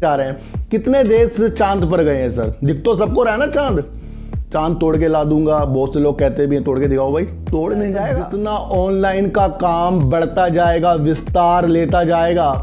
जा रहे हैं। कितने देश चांद पर गए हैं सर? दिख तो सबको रहा है ना चांद। चांद तोड़ के ला दूंगा, बहुत से लोग कहते भी हैं तोड़ के दिखाओ भाई, तोड़ नहीं जाएगा। जितना ऑनलाइन का काम बढ़ता जाएगा, विस्तार लेता जाएगा,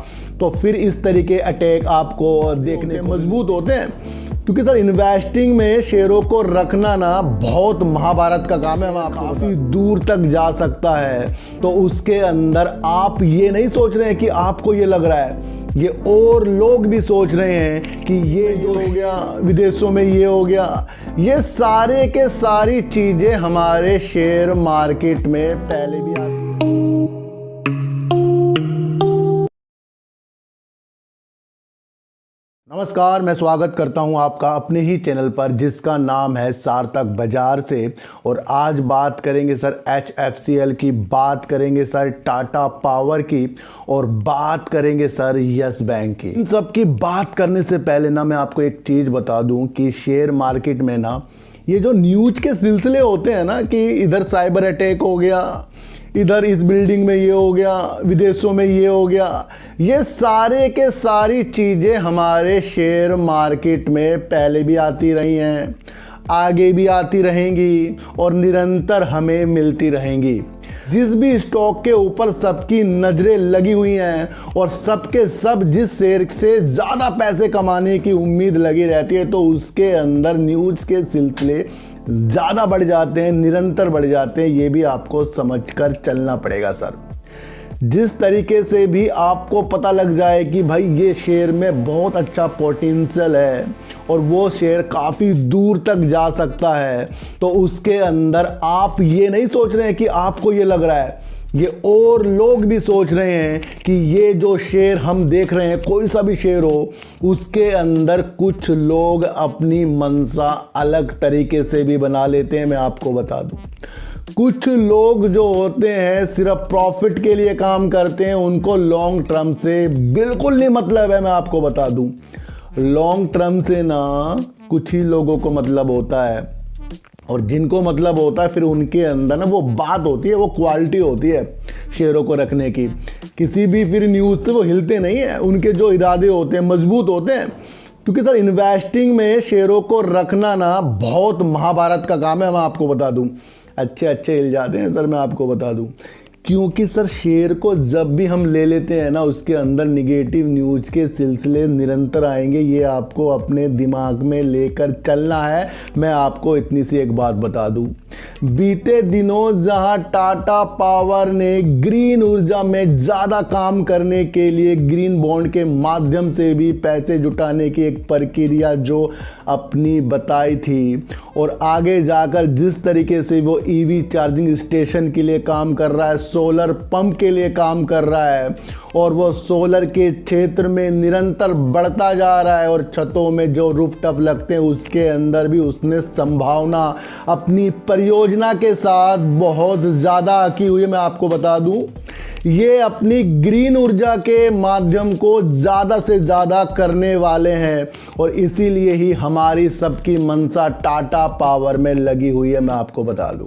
तो फिर इस तरीके अटैक आपको देखने मजबूत होते हैं। क्योंकि सर इन्वेस्टिंग में शेयरों को रखना ना बहुत महाभारत का काम है, वहाँ काफ़ी दूर तक जा सकता है। तो उसके अंदर आप ये नहीं सोच रहे हैं कि आपको ये लग रहा है, ये और लोग भी सोच रहे हैं कि ये जो हो गया विदेशों में, ये हो गया, ये सारे के सारी चीज़ें हमारे शेयर मार्केट में पहले भी आती। नमस्कार, मैं स्वागत करता हूं आपका अपने ही चैनल पर जिसका नाम है सार्थक बाजार से। और आज बात करेंगे सर HFCL की, बात करेंगे सर टाटा पावर की, और बात करेंगे सर यस बैंक की। इन सब की बात करने से पहले ना मैं आपको एक चीज़ बता दूं कि शेयर मार्केट में ना ये जो न्यूज़ के सिलसिले होते हैं ना कि इधर साइबर अटैक हो गया, इधर इस बिल्डिंग में ये हो गया, विदेशों में ये हो गया, ये सारे के सारी चीज़ें हमारे शेयर मार्केट में पहले भी आती रही हैं, आगे भी आती रहेंगी और निरंतर हमें मिलती रहेंगी। जिस भी स्टॉक के ऊपर सबकी नज़रें लगी हुई हैं और सबके सब जिस शेयर से ज़्यादा पैसे कमाने की उम्मीद लगी रहती है, तो उसके अंदर न्यूज़ के सिलसिले ज़्यादा बढ़ जाते हैं, निरंतर बढ़ जाते हैं। ये भी आपको समझकर चलना पड़ेगा सर। जिस तरीके से भी आपको पता लग जाए कि भाई ये शेयर में बहुत अच्छा पोटेंशियल है और वो शेयर काफ़ी दूर तक जा सकता है, तो उसके अंदर आप ये नहीं सोच रहे हैं कि आपको ये लग रहा है, ये और लोग भी सोच रहे हैं कि ये जो शेयर हम देख रहे हैं, कोई सा भी शेयर हो, उसके अंदर कुछ लोग अपनी मंशा अलग तरीके से भी बना लेते हैं। मैं आपको बता दूं, कुछ लोग जो होते हैं सिर्फ प्रॉफिट के लिए काम करते हैं, उनको लॉन्ग टर्म से बिल्कुल नहीं मतलब है। मैं आपको बता दूं, लॉन्ग टर्म से ना कुछ ही लोगों को मतलब होता है, और जिनको मतलब होता है फिर उनके अंदर ना वो बात होती है, वो क्वालिटी होती है शेयरों को रखने की। किसी भी फिर न्यूज़ से वो हिलते नहीं हैं, उनके जो इरादे होते हैं मजबूत होते हैं। क्योंकि सर इन्वेस्टिंग में शेयरों को रखना ना बहुत महाभारत का काम है, मैं आपको बता दूं। अच्छे अच्छे हिल जाते हैं सर, मैं आपको बता दूं। क्योंकि सर शेयर को जब भी हम ले लेते हैं ना, उसके अंदर निगेटिव न्यूज़ के सिलसिले निरंतर आएंगे। ये आपको अपने दिमाग में लेकर चलना है। मैं आपको इतनी सी एक बात बता दूं, बीते दिनों जहां टाटा पावर ने ग्रीन ऊर्जा में ज़्यादा काम करने के लिए ग्रीन बॉन्ड के माध्यम से भी पैसे जुटाने की एक प्रक्रिया जो अपनी बताई थी, और आगे जाकर जिस तरीके से वो EV चार्जिंग स्टेशन के लिए काम कर रहा है, सोलर पंप के लिए काम कर रहा है, और वो सोलर के क्षेत्र में निरंतर बढ़ता जा रहा है, और छतों में जो रूफटॉप लगते हैं उसके अंदर भी उसने संभावना अपनी परियोजना के साथ बहुत ज़्यादा की हुई है। मैं आपको बता दूं, ये अपनी ग्रीन ऊर्जा के माध्यम को ज़्यादा से ज़्यादा करने वाले हैं, और इसीलिए ही हमारी सबकी मंशा टाटा पावर में लगी हुई है। मैं आपको बता दूं,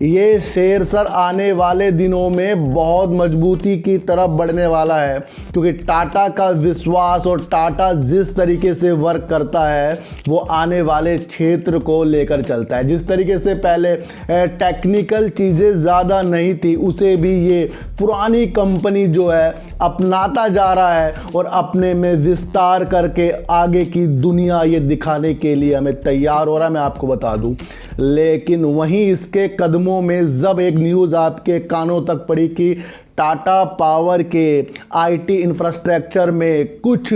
ये शेयर सर आने वाले दिनों में बहुत मजबूती की तरफ बढ़ने वाला है, क्योंकि टाटा का विश्वास और टाटा जिस तरीके से वर्क करता है वो आने वाले क्षेत्र को लेकर चलता है। जिस तरीके से पहले टेक्निकल चीज़ें ज़्यादा नहीं थी, उसे भी ये पुरानी कंपनी जो है अपनाता जा रहा है और अपने में विस्तार करके आगे की दुनिया ये दिखाने के लिए हमें तैयार हो रहा है। मैं आपको बता दूं, लेकिन वहीं इसके कदमों में जब एक न्यूज़ आपके कानों तक पड़ी कि टाटा पावर के IT इंफ्रास्ट्रक्चर में कुछ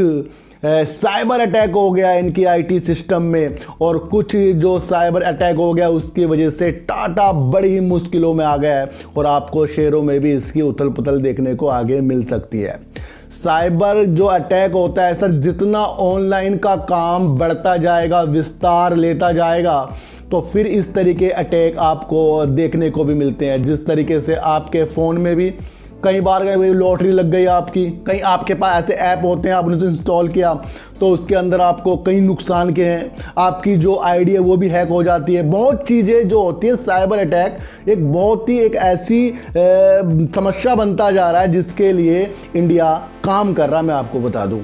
साइबर अटैक हो गया इनकी IT सिस्टम में, और कुछ जो साइबर अटैक हो गया उसकी वजह से टाटा बड़ी ही मुश्किलों में आ गया है, और आपको शेयरों में भी इसकी उथल पुथल देखने को आगे मिल सकती है। साइबर जो अटैक होता है सर, जितना ऑनलाइन का काम बढ़ता जाएगा, विस्तार लेता जाएगा, तो फिर इस तरीके अटैक आपको देखने को भी मिलते हैं। जिस तरीके से आपके फ़ोन में भी कई बार गए लॉटरी लग गई आपकी, कहीं आपके पास ऐसे ऐप होते हैं आपने उसे इंस्टॉल किया तो उसके अंदर आपको कई नुकसान के हैं, आपकी जो आईडी है वो भी हैक हो जाती है। बहुत चीज़ें जो होती है, साइबर अटैक एक बहुत ही एक ऐसी समस्या बनता जा रहा है जिसके लिए इंडिया काम कर रहा है। मैं आपको बता दूं,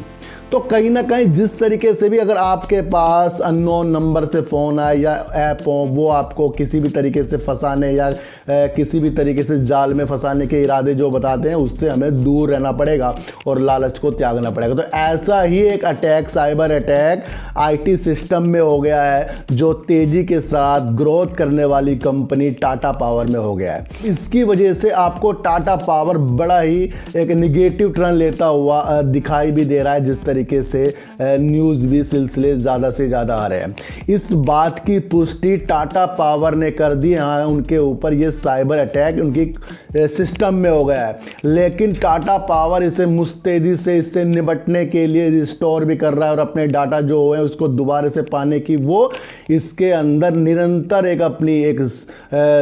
तो कहीं ना कहीं जिस तरीके से भी अगर आपके पास अननोन नंबर से फ़ोन आए या ऐप हो, वो आपको किसी भी तरीके से फंसाने या किसी भी तरीके से जाल में फंसाने के इरादे जो बताते हैं, उससे हमें दूर रहना पड़ेगा और लालच को त्यागना पड़ेगा। तो ऐसा ही एक attack, cyber attack IT system में हो गया है, जो तेज़ी के साथ ग्रोथ करने वाली कंपनी टाटा पावर में हो गया है। इसकी वजह से आपको टाटा पावर बड़ा ही एक निगेटिव टर्न लेता हुआ दिखाई भी दे रहा है, जिस तरीके से न्यूज़ भी सिलसिले ज़्यादा से ज़्यादा आ रहे हैं। इस बात की पुष्टि टाटा पावर ने कर दी। हाँ, उनके ऊपर ये साइबर अटैक उनकी सिस्टम में हो गया है, लेकिन टाटा पावर इसे मुस्तैदी से इससे निपटने के लिए रिस्टोर भी कर रहा है और अपने डाटा जो है उसको दोबारा से पाने की वो इसके अंदर निरंतर एक अपनी एक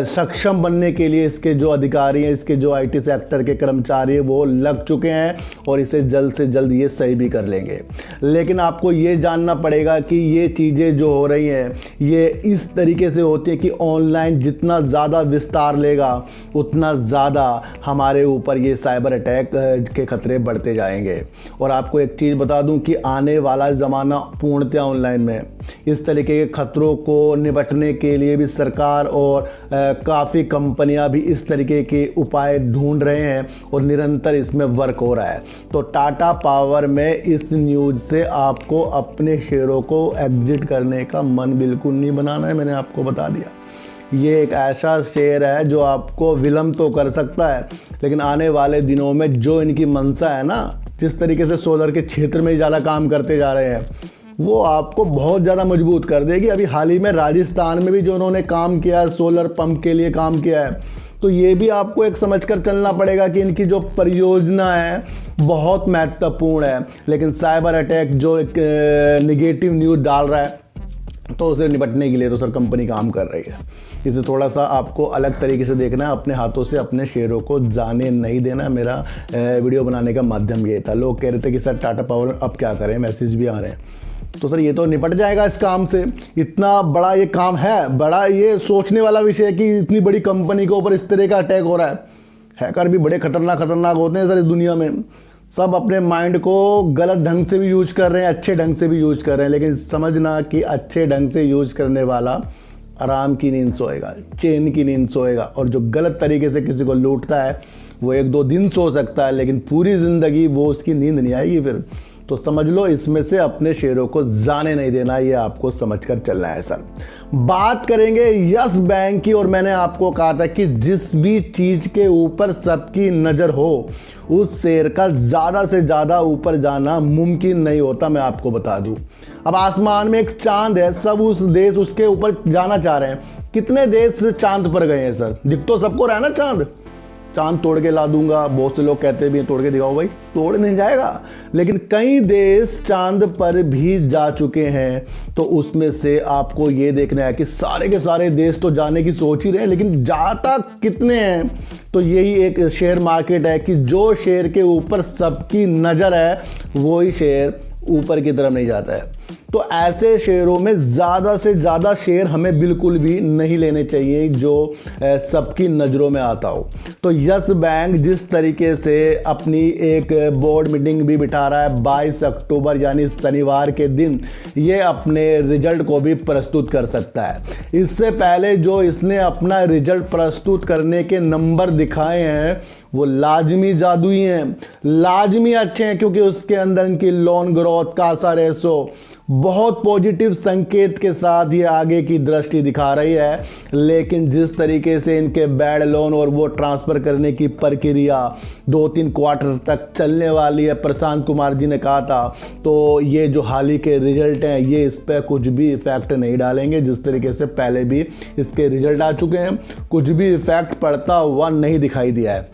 सक्षम बनने के लिए इसके जो अधिकारी हैं, इसके जो आईटी सेक्टर के कर्मचारी हैं, वो लग चुके हैं और इसे जल्द से जल्द ये सही भी कर लेंगे। लेकिन आपको ये जानना पड़ेगा कि ये चीज़ें जो हो रही हैं ये इस तरीके से होती है कि ऑनलाइन जितना ज़्यादा विस्तार लेगा उतना ज़्यादा हमारे ऊपर ये साइबर अटैक के खतरे बढ़ते जाएंगे। और आपको एक चीज़ बता दूं कि आने वाला ज़माना पूर्णतः ऑनलाइन में। इस तरीके के खतरों को निपटने के लिए भी सरकार और काफ़ी कंपनियां भी इस तरीके के उपाय ढूंढ रहे हैं और निरंतर इसमें वर्क हो रहा है। तो टाटा पावर में इस न्यूज़ से आपको अपने शेयरों को एग्जिट करने का मन बिल्कुल नहीं बनाना है, मैंने आपको बता दिया। ये एक ऐसा शेयर है जो आपको विलंब तो कर सकता है, लेकिन आने वाले दिनों में जो इनकी मंशा है ना, जिस तरीके से सोलर के क्षेत्र में ज़्यादा काम करते जा रहे हैं, वो आपको बहुत ज़्यादा मजबूत कर देगी। अभी हाल ही में राजस्थान में भी जो उन्होंने काम किया है, सोलर पंप के लिए काम किया है, तो ये भी आपको एक समझकर चलना पड़ेगा कि इनकी जो परियोजना है बहुत महत्वपूर्ण है। लेकिन साइबर अटैक जो एक निगेटिव न्यूज़ डाल रहा है, तो उसे निपटने के लिए तो सर कंपनी काम कर रही है। इसे थोड़ा सा आपको अलग तरीके से देखना है, अपने हाथों से अपने शेयरों को जाने नहीं देना। मेरा वीडियो बनाने का माध्यम ये था। लोग कह रहे थे कि सर टाटा पावर अब क्या करें, मैसेज भी आ रहे हैं, तो सर ये तो निपट जाएगा इस काम से। इतना बड़ा ये काम है, बड़ा ये सोचने वाला विषय है कि इतनी बड़ी कंपनी के ऊपर इस तरह का अटैक हो रहा है। हैकर भी बड़े खतरनाक होते हैं सर इस दुनिया में। सब अपने माइंड को गलत ढंग से भी यूज कर रहे हैं, अच्छे ढंग से भी यूज कर रहे हैं। लेकिन समझना कि अच्छे ढंग से यूज करने वाला आराम की नींद सोएगा, चैन की नींद सोएगा, और जो गलत तरीके से किसी को लूटता है वो 1-2 दिन सो सकता है, लेकिन पूरी ज़िंदगी वो उसकी नींद नहीं आएगी फिर। तो समझ लो इसमें से अपने शेयरों को जाने नहीं देना, ये आपको समझकर चलना है सर। बात करेंगे यस बैंक की, और मैंने आपको कहा था कि जिस भी चीज़ के ऊपर सबकी नज़र हो उस शेयर का ज़्यादा से ज़्यादा ऊपर जाना मुमकिन नहीं होता। मैं आपको बता दूं, अब आसमान में एक चांद है, सब उस देश उसके ऊपर जाना चाह रहे हैं। कितने देश चांद पर गए हैं सर? दिख तो सबको रहा है ना चांद। चांद तोड़ के ला दूंगा, बहुत से लोग कहते भी हैं तोड़ के दिखाओ भाई, तोड़ नहीं जाएगा। लेकिन कई देश चांद पर भी जा चुके हैं, तो उसमें से आपको ये देखना है कि सारे के सारे देश तो जाने की सोच ही रहे हैं, लेकिन जाता कितने हैं। तो यही एक शेयर मार्केट है कि जो शेयर के ऊपर सबकी नज़र है वही शेयर ऊपर की तरफ नहीं जाता है। तो ऐसे शेयरों में ज़्यादा से ज़्यादा शेयर हमें बिल्कुल भी नहीं लेने चाहिए जो सबकी नज़रों में आता हो। तो यस बैंक जिस तरीके से अपनी एक बोर्ड मीटिंग भी बिठा रहा है 22 अक्टूबर यानी शनिवार के दिन, ये अपने रिजल्ट को भी प्रस्तुत कर सकता है। इससे पहले जो इसने अपना रिजल्ट प्रस्तुत करने के नंबर दिखाए हैं वो लाजमी जादुई हैं, लाजमी अच्छे हैं, क्योंकि उसके अंदर इनकी लोन ग्रोथ का असर है। सो बहुत पॉजिटिव संकेत के साथ ये आगे की दृष्टि दिखा रही है। लेकिन जिस तरीके से इनके बैड लोन और वो ट्रांसफ़र करने की प्रक्रिया 2-3 क्वार्टर तक चलने वाली है, प्रशांत कुमार जी ने कहा था, तो ये जो हाल ही के रिजल्ट हैं ये इस पर कुछ भी इफेक्ट नहीं डालेंगे। जिस तरीके से पहले भी इसके रिजल्ट आ चुके हैं, कुछ भी इफेक्ट पड़ता हुआ नहीं दिखाई दिया है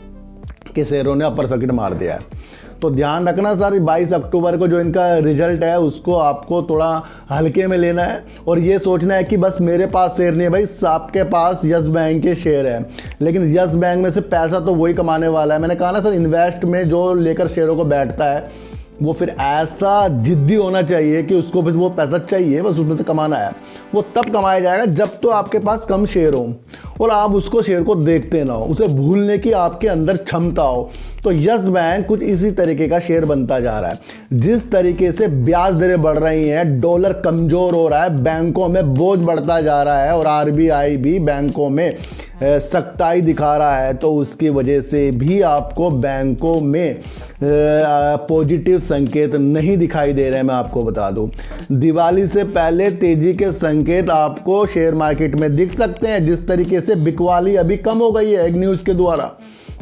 कि शेयरों ने अपर सर्किट मार दिया है। तो ध्यान रखना सर, 22 अक्टूबर को जो इनका रिजल्ट है उसको आपको थोड़ा हल्के में लेना है और ये सोचना है कि बस मेरे पास शेयर नहीं है भाई, आपके पास यस बैंक के शेयर है। लेकिन यस बैंक में से पैसा तो वही कमाने वाला है। मैंने कहा ना सर, इन्वेस्ट में जो लेकर शेयरों को बैठता है वो फिर ऐसा जिद्दी होना चाहिए कि उसको फिर वो पैसा चाहिए, बस उसमें से कमाना है। वो तब कमाया जाएगा जब तो आपके पास कम शेयर हो और आप उसको शेयर को देखते ना हो, उसे भूलने की आपके अंदर क्षमता हो। तो यस बैंक कुछ इसी तरीके का शेयर बनता जा रहा है। जिस तरीके से ब्याज दरें बढ़ रही हैं, डॉलर कमज़ोर हो रहा है, बैंकों में बोझ बढ़ता जा रहा है और आरबीआई भी बैंकों में सख्ताई दिखा रहा है, तो उसकी वजह से भी आपको बैंकों में पॉजिटिव संकेत नहीं दिखाई दे रहे हैं। मैं आपको बता दूं, दिवाली से पहले तेजी के संकेत आपको शेयर मार्केट में दिख सकते हैं। जिस तरीके से बिकवाली अभी कम हो गई है एक न्यूज़ के द्वारा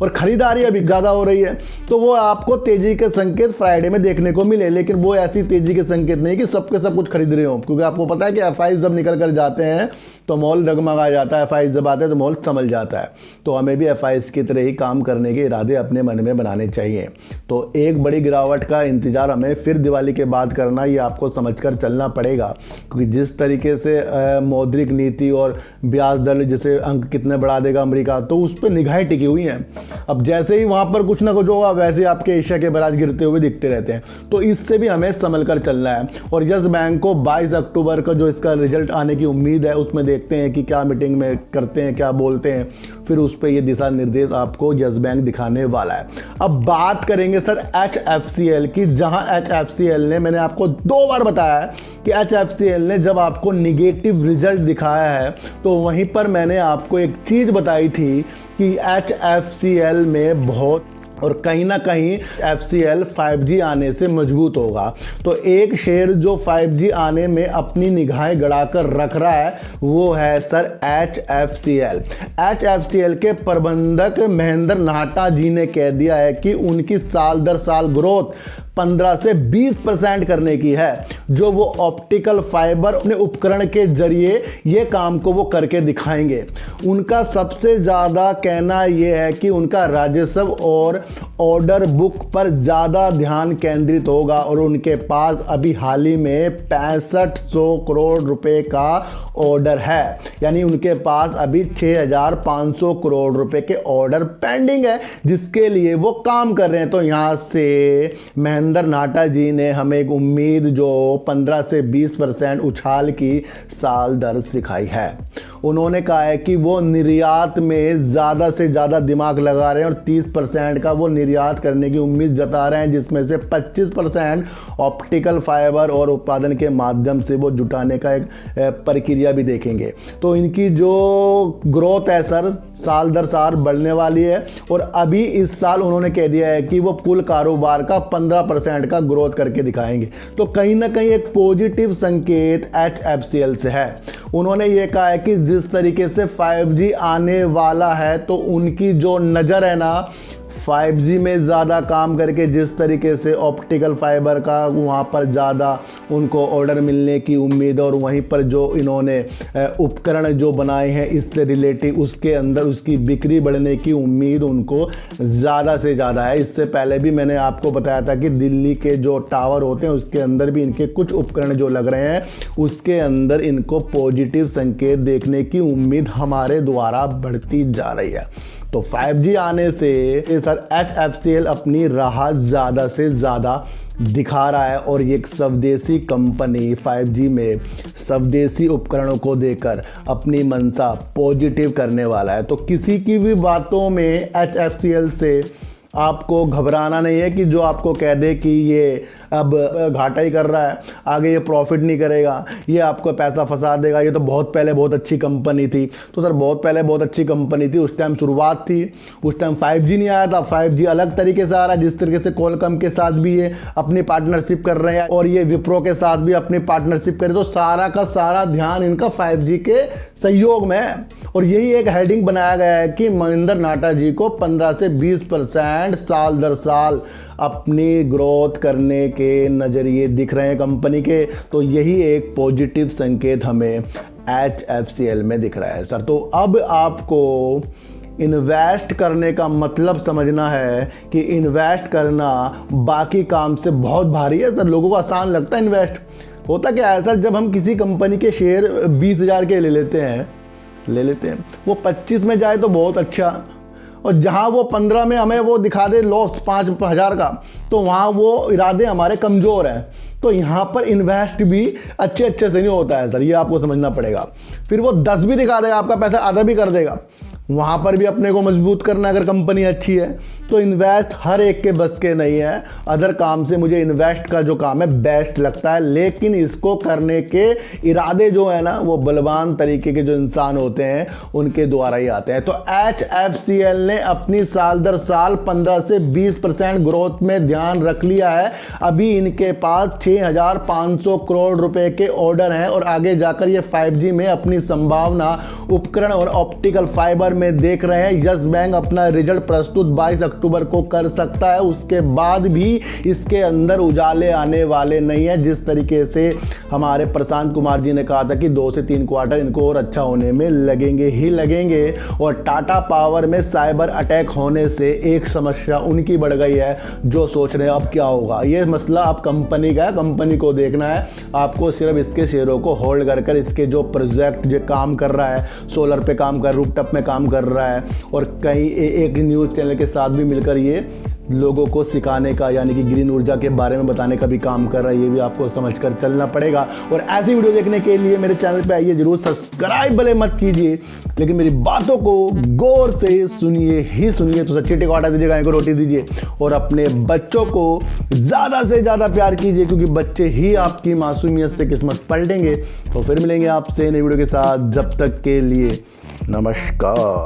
और ख़रीदारी अभी ज़्यादा हो रही है, तो वो आपको तेज़ी के संकेत फ्राइडे में देखने को मिले। लेकिन वो ऐसी तेज़ी के संकेत नहीं कि सबके सब कुछ खरीद रहे हो, क्योंकि आपको पता है कि एफआई जब निकल कर जाते हैं तो मॉल डगमगा जाता है, एफआई जब आते हैं तो मॉल संभल जाता है। तो हमें भी एफआई की तरह ही काम करने के इरादे अपने मन में बनाने चाहिए। तो एक बड़ी गिरावट का इंतज़ार हमें फिर दिवाली के बाद करना, ये आपको समझकर चलना पड़ेगा, क्योंकि जिस तरीके से मौद्रिक नीति और ब्याज दर जैसे अंक कितने बढ़ा देगा अमेरिका, तो उस पर निगाहें टिकी हुई हैं। अब जैसे ही वहाँ पर कुछ ना कुछ होगा, वैसे आपके एशिया के बराज गिरते हुए दिखते रहते हैं। तो इससे भी हमें संभल कर चलना है। और यस बैंक को 22 अक्टूबर का जो इसका रिजल्ट आने की उम्मीद है, उसमें देखते हैं कि क्या मीटिंग में करते हैं, क्या बोलते हैं, फिर उस पर ये दिशा निर्देश आपको यस बैंक दिखाने वाला है। अब बात करेंगे सर HFCL की, जहां HFCL ने, मैंने आपको 2 बार बताया है कि HFCL ने जब आपको निगेटिव रिजल्ट दिखाया है, तो वहीं पर मैंने आपको एक चीज़ बताई थी कि HFCL में बहुत और कहीं ना कहीं FCL 5G आने से मजबूत होगा। तो एक शेयर जो 5G आने में अपनी निगाहें गड़ाकर रख रहा है, वो है सर HFCL। HFCL के प्रबंधक महेंद्र नाहटा जी ने कह दिया है कि उनकी साल दर साल ग्रोथ 15 से 20% करने की है, जो वो ऑप्टिकल फाइबर अपने उपकरण के जरिए ये काम को वो करके दिखाएंगे। उनका सबसे ज़्यादा कहना ये है कि उनका राजस्व और ऑर्डर बुक पर ज़्यादा ध्यान केंद्रित होगा और उनके पास अभी हाल ही में 6500 करोड़ रुपए का ऑर्डर है, यानी उनके पास अभी 6500 करोड़ रुपए के ऑर्डर पेंडिंग है, जिसके लिए वो काम कर रहे हैं। तो यहाँ से महेंद्र नाहटा जी ने हमें एक उम्मीद जो 15 से 20% उछाल की साल दर सिखाई है। उन्होंने कहा है कि वो निर्यात में ज़्यादा से ज़्यादा दिमाग लगा रहे हैं और 30% का वो निर्यात करने की उम्मीद जता रहे हैं, जिसमें से 25% ऑप्टिकल फाइबर और उत्पादन के माध्यम से वो जुटाने का एक प्रक्रिया भी देखेंगे। तो इनकी जो ग्रोथ है सर, साल दर साल बढ़ने वाली है और अभी इस साल उन्होंने कह दिया है कि वो कुल कारोबार का 15% का ग्रोथ करके दिखाएंगे। तो कहीं ना कहीं एक पॉजिटिव संकेत HFCL से है। उन्होंने ये कहा है कि जिस तरीके से 5G आने वाला है, तो उनकी जो नज़र है ना 5G में ज़्यादा काम करके, जिस तरीके से ऑप्टिकल फाइबर का वहाँ पर ज़्यादा उनको ऑर्डर मिलने की उम्मीद, और वहीं पर जो इन्होंने उपकरण जो बनाए हैं इससे रिलेटिव, उसके अंदर उसकी बिक्री बढ़ने की उम्मीद उनको ज़्यादा से ज़्यादा है। इससे पहले भी मैंने आपको बताया था कि दिल्ली के जो टावर होते हैं उसके अंदर भी इनके कुछ उपकरण जो लग रहे हैं, उसके अंदर इनको पॉजिटिव संकेत देखने की उम्मीद हमारे द्वारा बढ़ती जा रही है। तो 5G आने से सर HFCL अपनी राह ज़्यादा से ज़्यादा दिखा रहा है और ये एक स्वदेशी कंपनी 5G में स्वदेशी उपकरणों को देकर अपनी मंशा पॉजिटिव करने वाला है। तो किसी की भी बातों में HFCL से आपको घबराना नहीं है कि जो आपको कह दे कि ये अब घाटा ही कर रहा है, आगे ये प्रॉफिट नहीं करेगा, ये आपको पैसा फंसा देगा, ये तो बहुत पहले बहुत अच्छी कंपनी थी। तो सर बहुत पहले बहुत अच्छी कंपनी थी, उस टाइम शुरुआत थी, उस टाइम 5G नहीं आया था। 5G अलग तरीके से आ रहा है, जिस तरीके से कॉलकॉम के साथ भी ये अपनी पार्टनरशिप कर रहे हैं और ये विप्रो के साथ भी अपनी पार्टनरशिप कर रहे हैं। तो सारा का सारा ध्यान इनका 5G के सहयोग में है और यही एक हेडिंग बनाया गया है कि महेंद्र नाहटा जी को 15 से 20% साल दर साल अपनी ग्रोथ करने के नज़रिए दिख रहे हैं कंपनी के। तो यही एक पॉजिटिव संकेत हमें HFCL में दिख रहा है सर। तो अब आपको इन्वेस्ट करने का मतलब समझना है कि इन्वेस्ट करना बाकी काम से बहुत भारी है सर। लोगों को आसान लगता है इन्वेस्ट। होता क्या है सर, जब हम किसी कंपनी के शेयर 20,000 के ले लेते हैं, वो 25 में जाए तो बहुत अच्छा, और जहां वो 15 में हमें वो दिखा दे लॉस 5,000 का, तो वहां वो इरादे हमारे कमज़ोर हैं। तो यहाँ पर इन्वेस्ट भी अच्छे से नहीं होता है सर, ये आपको समझना पड़ेगा। फिर वो 10 भी दिखा देगा, आपका पैसा आधा भी कर देगा, वहाँ पर भी अपने को मजबूत करना। अगर कंपनी अच्छी है तो इन्वेस्ट हर एक के बस के नहीं है। अदर काम से मुझे इन्वेस्ट का जो काम है बेस्ट लगता है, लेकिन इसको करने के इरादे जो है ना वो बलवान तरीके के जो इंसान होते हैं उनके द्वारा ही आते हैं। तो HFCL ने अपनी साल दर साल 15 से 20% ग्रोथ में ध्यान रख लिया है। अभी इनके पास 6,500 करोड़ रुपए के ऑर्डर हैं और आगे जाकर ये 5G में अपनी संभावना उपकरण और ऑप्टिकल फाइबर में देख रहे हैं। यस बैंक अपना रिजल्ट प्रस्तुत 22 अक्टूबर को कर सकता है, उसके बाद भी इसके अंदर उजाले आने वाले नहीं है। जिस तरीके से हमारे प्रशांत कुमार जी ने कहा था कि 2 से 3 क्वार्टर इनको और अच्छा होने में लगेंगे ही लगेंगे। और टाटा पावर में साइबर अटैक होने से एक समस्या उनकी बढ़ गई है, जो सोच रहे हैं अब क्या होगा। ये मसला अब कंपनी का है, कंपनी को देखना है। आपको सिर्फ इसके शेयरों को होल्ड कर इसके जो प्रोजेक्ट जो काम कर रहा है, सोलर पे काम कर, रूफटॉप में काम कर रहा है, और कई एक न्यूज़ चैनल के साथ भी मिलकर ये लोगों को सिखाने का यानी कि ग्रीन ऊर्जा के बारे में बताने का भी काम कर रहा है। ये भी आपको समझकर चलना पड़ेगा। और ऐसी वीडियो देखने के लिए मेरे चैनल पे आइए, जरूर सब्सक्राइब भले मत कीजिए, लेकिन मेरी बातों को गौर से सुनिए ही सुनिए। तो सच्ची टिक हटा दीजिए, गाय को रोटी दीजिए और अपने बच्चों को ज़्यादा से ज़्यादा प्यार कीजिए, क्योंकि बच्चे ही आपकी मासूमियत से किस्मत पलटेंगे। तो फिर मिलेंगे आपसे नई वीडियो के साथ, जब तक के लिए नमस्कार।